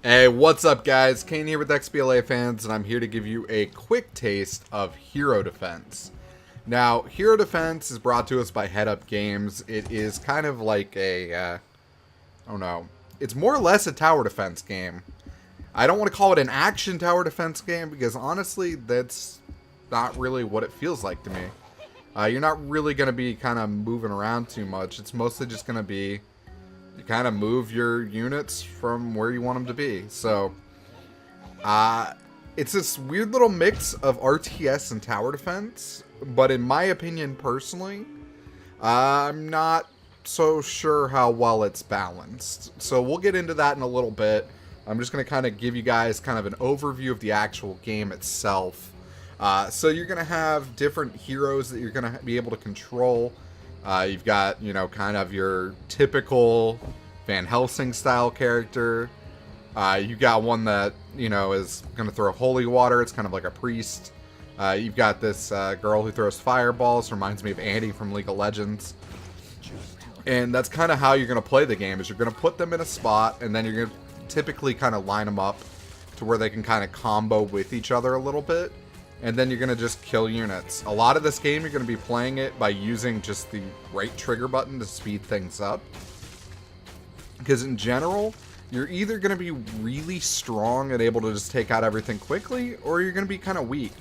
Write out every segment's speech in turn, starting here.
Hey, what's up guys? Kane here with XBLA fans, and I'm here to give you a quick taste of Hero Defense. Now, Hero Defense is brought to us by Head Up Games. It is kind of like a, it's more or less a tower defense game. I don't want to call it an action tower defense game because honestly, that's not really what it feels like to me. You're not really going to be kind of moving around too much. It's mostly just going to be you kind of move your units from where you want them to be. So, it's this weird little mix of RTS and tower defense. But in my opinion, personally, I'm not so sure how well it's balanced. So we'll get into that in a little bit. I'm just going to kind of give you guys kind of an overview of the actual game itself. So you're going to have different heroes that you're going to be able to control. You've got, kind of your typical Van Helsing style character. You've got one that, is going to throw holy water. It's kind of like a priest. You've got this girl who throws fireballs. Reminds me of Andy from League of Legends. And that's kind of how you're going to play the game, is you're going to put them in a spot, and then you're going to typically kind of line them up to where they can kind of combo with each other a little bit. And then you're going to just kill units. A lot of this game, you're going to be playing it by using just the right trigger button to speed things up. Because in general, you're either going to be really strong and able to just take out everything quickly, or you're going to be kind of weak.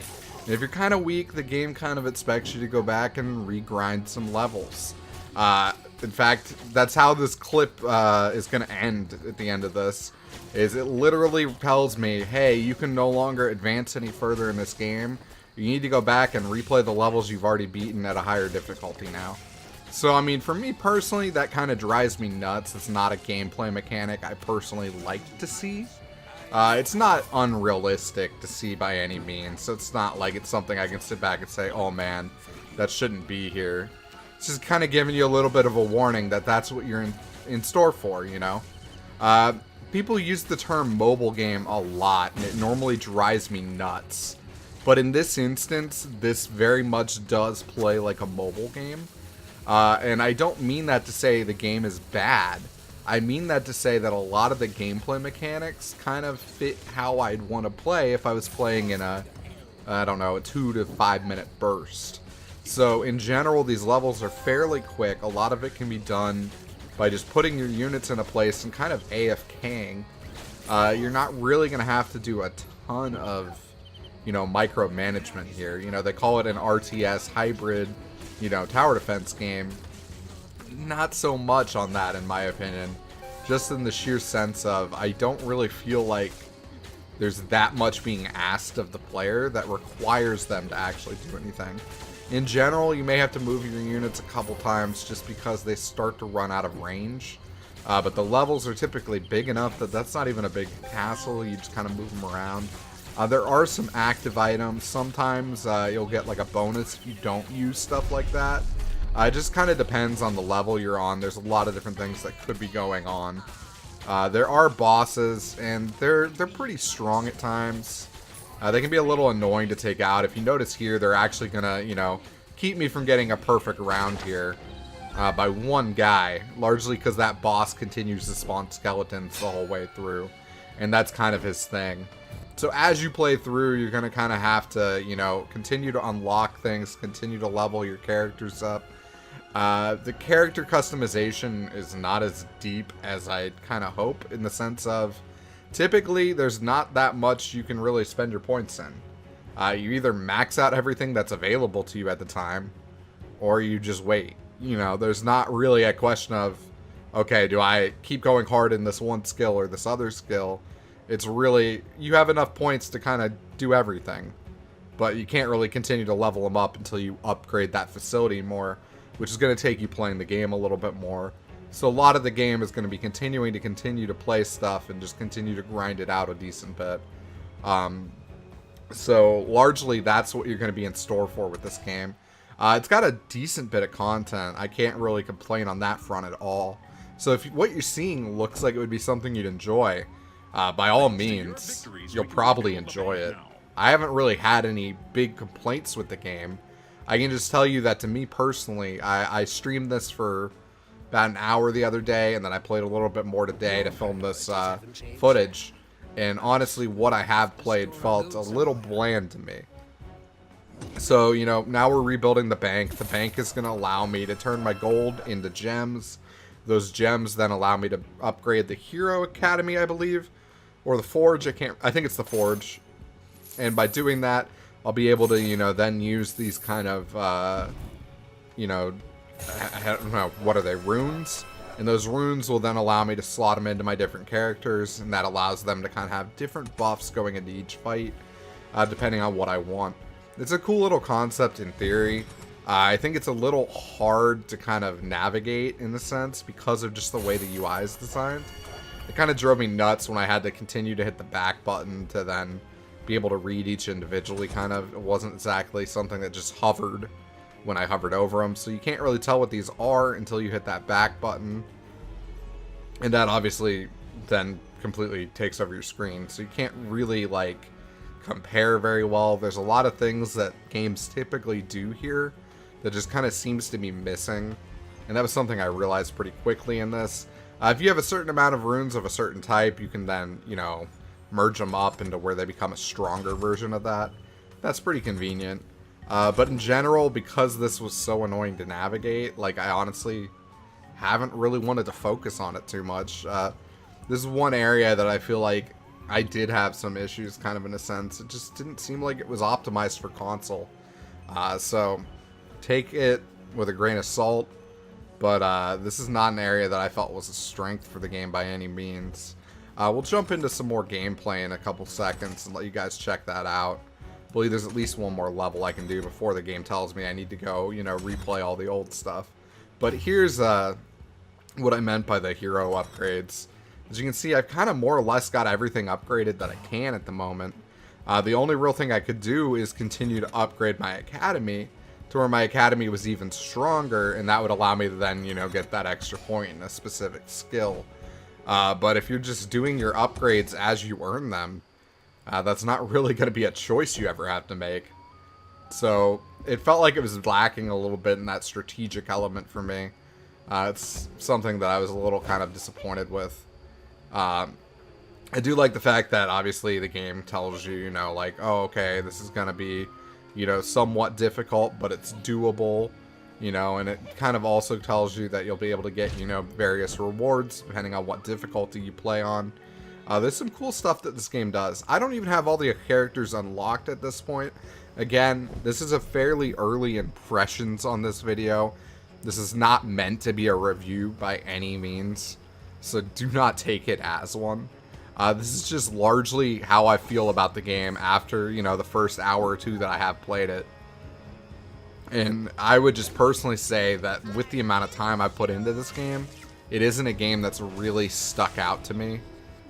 And if you're kind of weak, the game kind of expects you to go back and regrind some levels. In fact, that's how this clip is going to end at the end of this. Is it literally tells me, hey, you can no longer advance any further in this game. You need to go back and replay the levels you've already beaten at a higher difficulty now. So, I mean, for me personally, that kind of drives me nuts. It's not a gameplay mechanic I personally like to see. It's not unrealistic to see by any means, so it's not like it's something I can sit back and say, oh man, that shouldn't be here. It's just kind of giving you a little bit of a warning that that's what you're in store for, People use the term mobile game a lot, and it normally drives me nuts. But in this instance, this very much does play like a mobile game. And I don't mean that to say the game is bad. I mean that to say that a lot of the gameplay mechanics kind of fit how I'd want to play if I was playing in a 2 to 5 minute burst. So in general, these levels are fairly quick. A lot of it can be done by just putting your units in a place and kind of AFKing. You're not really going to have to do a ton of, micromanagement here. They call it an RTS hybrid, tower defense game. Not so much on that, in my opinion. Just in the sheer sense of, I don't really feel like there's that much being asked of the player that requires them to actually do anything. In general, you may have to move your units a couple times just because they start to run out of range. But the levels are typically big enough that that's not even a big hassle. You just kind of move them around. There are some active items. Sometimes you'll get like a bonus if you don't use stuff like that. It just kind of depends on the level you're on. There's a lot of different things that could be going on. There are bosses, and they're pretty strong at times. They can be a little annoying to take out. If you notice here, they're actually gonna, keep me from getting a perfect round here by one guy. Largely because that boss continues to spawn skeletons the whole way through. And that's kind of his thing. So as you play through, you're gonna kind of have to, continue to unlock things, continue to level your characters up. The character customization is not as deep as I'd kind of hope, in the sense of, typically, there's not that much you can really spend your points in. You either max out everything that's available to you at the time, or you just wait. There's not really a question of, okay, do I keep going hard in this one skill or this other skill? It's really, you have enough points to kind of do everything. But you can't really continue to level them up until you upgrade that facility more, which is going to take you playing the game a little bit more. So a lot of the game is going to be continue to play stuff and just continue to grind it out a decent bit. So largely that's what you're going to be in store for with this game. It's got a decent bit of content. I can't really complain on that front at all. So if what you're seeing looks like it would be something you'd enjoy, by all means, you'll probably enjoy it. I haven't really had any big complaints with the game. I can just tell you that to me personally, I streamed this for about an hour the other day, and then I played a little bit more today to film this footage. And honestly, what I have played felt a little bland to me. So, you know, now we're rebuilding the bank. The bank is going to allow me to turn my gold into gems. Those gems then allow me to upgrade the Hero Academy, I believe. Or the Forge, I think it's the Forge. And by doing that, I'll be able to, you know, then use these kind of, you know, I don't know, what are they, runes? And those runes will then allow me to slot them into my different characters, and that allows them to kind of have different buffs going into each fight, depending on what I want. It's a cool little concept in theory. I think it's a little hard to kind of navigate in a sense because of just the way the UI is designed. It kind of drove me nuts when I had to continue to hit the back button to then be able to read each individually, kind of. It wasn't exactly something that just hovered when I hovered over them, so you can't really tell what these are until you hit that back button. And that obviously then completely takes over your screen, so you can't really, like, compare very well. There's a lot of things that games typically do here that just kind of seems to be missing, and that was something I realized pretty quickly in this. If you have a certain amount of runes of a certain type, you can then, you know, merge them up into where they become a stronger version of that. That's pretty convenient. But in general, because this was so annoying to navigate, like, I honestly haven't really wanted to focus on it too much. This is one area that I feel like I did have some issues, kind of in a sense. It just didn't seem like it was optimized for console. So take it with a grain of salt. But this is not an area that I felt was a strength for the game by any means. We'll jump into some more gameplay in a couple seconds and let you guys check that out. I believe there's at least one more level I can do before the game tells me I need to go, you know, replay all the old stuff. But here's what I meant by the hero upgrades. As you can see, I've kind of more or less got everything upgraded that I can at the moment. The only real thing I could do is continue to upgrade my academy to where my academy was even stronger, and that would allow me to then, you know, get that extra point in a specific skill. But if you're just doing your upgrades as you earn them, that's not really going to be a choice you ever have to make. So it felt like it was lacking a little bit in that strategic element for me. It's something that I was a little kind of disappointed with. I do like the fact that obviously the game tells you, you know, like, oh, okay, this is going to be, you know, somewhat difficult, but it's doable, you know, and it kind of also tells you that you'll be able to get, you know, various rewards depending on what difficulty you play on. There's some cool stuff that this game does. I don't even have all the characters unlocked at this point. Again, this is a fairly early impressions on this video. This is not meant to be a review by any means, so do not take it as one. This is just largely how I feel about the game after, you know, the first hour or two that I have played it. And I would just personally say that with the amount of time I put into this game, it isn't a game that's really stuck out to me.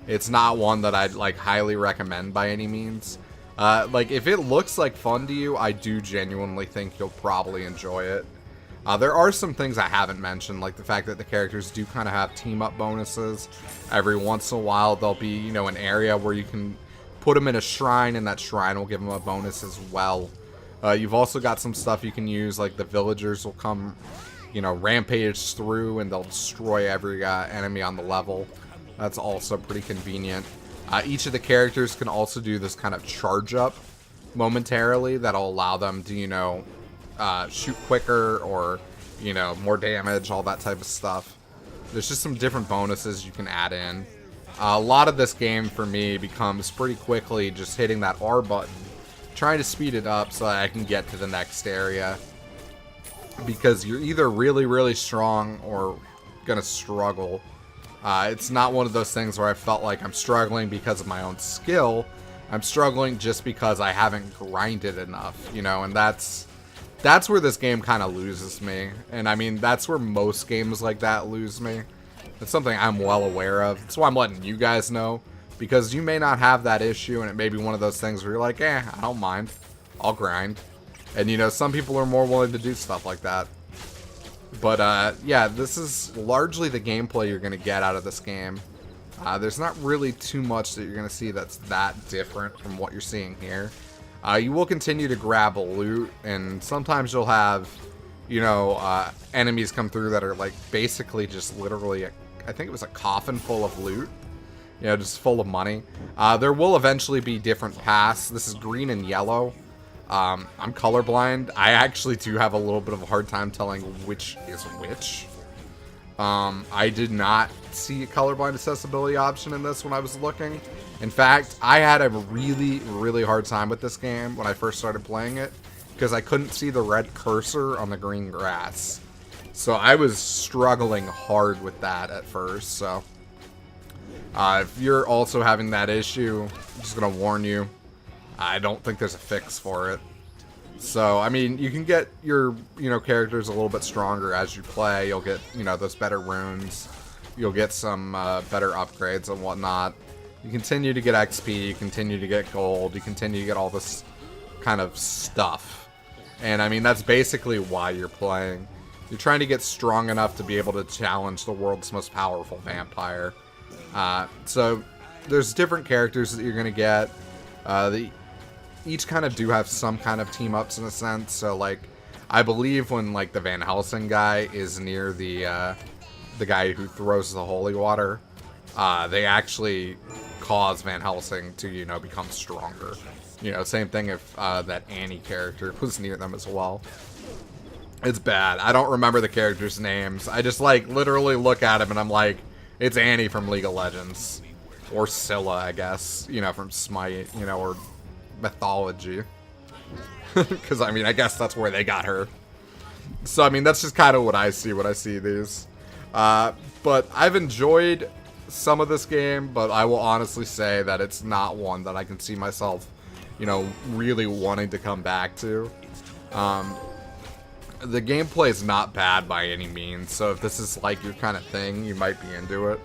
It's not one that I'd, like, highly recommend by any means. Like, if it looks like fun to you, I do genuinely think you'll probably enjoy it. There are some things I haven't mentioned, like the fact that the characters do kind of have team-up bonuses. Every once in a while, there'll be, you know, an area where you can put them in a shrine, and that shrine will give them a bonus as well. You've also got some stuff you can use, like the villagers will come, you know, rampage through, and they'll destroy every enemy on the level. That's also pretty convenient. Each of the characters can also do this kind of charge up momentarily that'll allow them to, you know, shoot quicker or, you know, more damage, all that type of stuff. There's just some different bonuses you can add in. A lot of this game for me becomes pretty quickly just hitting that R button, trying to speed it up so that I can get to the next area. Because you're either really, really strong or gonna struggle. It's not one of those things where I felt like I'm struggling because of my own skill. I'm struggling just because I haven't grinded enough, you know, and that's where this game kind of loses me. And I mean, that's where most games like that lose me. It's something I'm well aware of. That's why I'm letting you guys know, because you may not have that issue, and it may be one of those things where you're like, I don't mind. I'll grind. And, you know, some people are more willing to do stuff like that. But, yeah, this is largely the gameplay you're going to get out of this game. There's not really too much that you're going to see that's that different from what you're seeing here. You will continue to grab loot, and sometimes you'll have, you know, enemies come through that are, like, basically just literally, I think it was a coffin full of loot. you know, just full of money. There will eventually be different paths. This is green and yellow. I'm colorblind. I actually do have a little bit of a hard time telling which is which. I did not see a colorblind accessibility option in this when I was looking. In fact, I had a really, really hard time with this game when I first started playing it because I couldn't see the red cursor on the green grass. So I was struggling hard with that at first. So if you're also having that issue, I'm just going to warn you, I don't think there's a fix for it. So, I mean, you can get your, you know, characters a little bit stronger as you play. You'll get, you know, those better runes. You'll get some better upgrades and whatnot. You continue to get XP. You continue to get gold. You continue to get all this kind of stuff. And, I mean, that's basically why you're playing. You're trying to get strong enough to be able to challenge the world's most powerful vampire. So, there's different characters that you're going to get. Each kind of do have some kind of team ups in a sense. So like, I believe when like the Van Helsing guy is near the guy who throws the holy water, they actually cause Van Helsing to, you know, become stronger. You know, same thing if that Annie character was near them as well. It's bad. I don't remember the characters' names. I just like literally look at him and I'm like, it's Annie from League of Legends. Or Scylla, I guess, you know, from Smite, you know, or Mythology. Because, I mean, I guess that's where they got her. So, I mean, that's just kind of what I see when I see these. But I've enjoyed some of this game, but I will honestly say that it's not one that I can see myself, you know, really wanting to come back to. The gameplay is not bad by any means, so if this is like your kind of thing, you might be into it.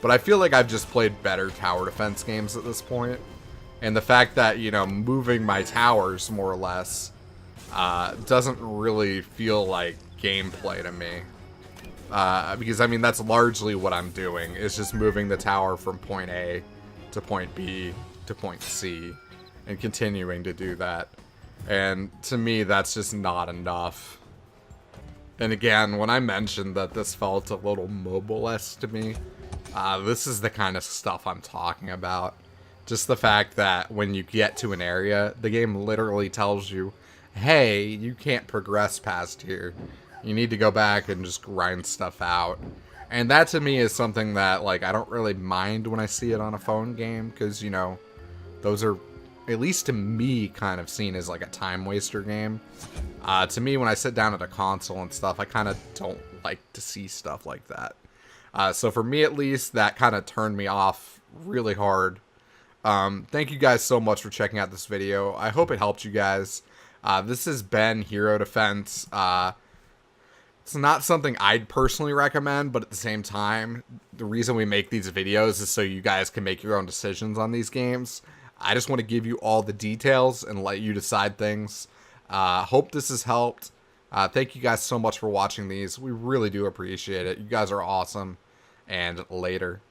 But I feel like I've just played better tower defense games at this point. And the fact that, you know, moving my towers, more or less, doesn't really feel like gameplay to me. Because, I mean, that's largely what I'm doing, is just moving the tower from point A to point B to point C, and continuing to do that. And to me, that's just not enough. And again, when I mentioned that this felt a little mobile-esque to me, this is the kind of stuff I'm talking about. Just the fact that when you get to an area, the game literally tells you, hey, you can't progress past here. You need to go back and just grind stuff out. And that to me is something that, like, I don't really mind when I see it on a phone game, because, you know, those are, at least to me, kind of seen as like a time waster game. To me, when I sit down at a console and stuff, I kind of don't like to see stuff like that. So for me, at least, that kind of turned me off really hard. Thank you guys so much for checking out this video. I hope it helped you guys. This has been Hero Defense. It's not something I'd personally recommend, but at the same time, the reason we make these videos is so you guys can make your own decisions on these games. I just want to give you all the details and let you decide things. Hope this has helped. Thank you guys so much for watching these. We really do appreciate it. You guys are awesome. And later.